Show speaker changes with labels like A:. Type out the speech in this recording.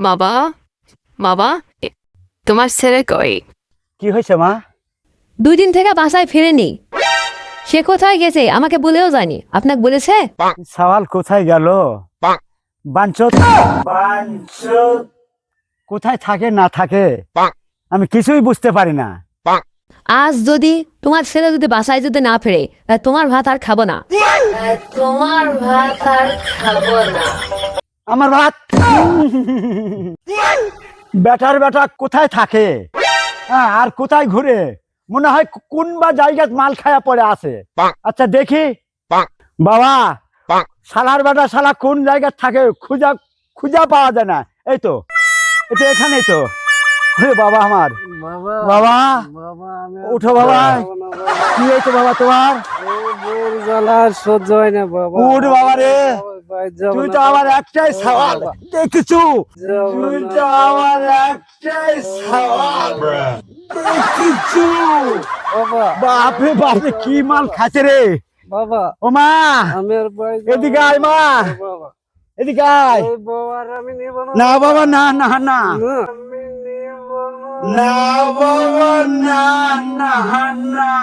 A: বাবা বাবা তোমার ছেলে কই?
B: কি হয়েছে মা?
C: 2 দিন থেকে বাসায় ফেরেনি। সে কোথায় গেছে আমাকে বলেও যায়নি। আপনাকে বলেছে?
B: সওয়াল কোথায় গেল? বাঞ্চত বাঞ্চত কোথায় থাকে না থাকে আমি কিছুই বুঝতে পারি না।
C: আজ যদি তোমার ছেলে যদি বাসায় যদি না ফেরে, তাহলে তোমার ভাত আর খাবো না। তোমার ভাত আর খাবো না।
B: আমার ভাত বেটার বেটা কোথায় থাকে, হ্যাঁ, আর কোথায় ঘুরে? মনে হয় কোন বা জায়গায় মাল খায়া পড়ে আছে। আচ্ছা দেখি বাবা, শালার বেটা শালা কোন জায়গায় থাকে খুঁজা খুঁজা পাওয়া যায় না। এই তো এটা এখানেই তো। ওরে বাবা আমার বাবা, উঠো বাবা। কি হয়েছে বাবা তোমার?
D: সহ্য হয় না বাবা।
B: উঠ বাবা রে, তুই তো আমার একটাই সওয়াল দেখেছু, তুই তো আমার একটাই সওয়াল দেখেছু।
D: বাবা
B: বাপরে বাপরে কি মাল খাচ্ছে রে।
D: বাবা
B: ও মা,
D: আমি আর বাড়ি যাবো
B: এদিকে আয় মা,
D: বাবা।
B: এদিকে আয়।
D: এই বাবা আর আমি নেব না।
B: না বাবা না না না
D: না, আমি নেব না।
B: না বাবা না না না।
D: না।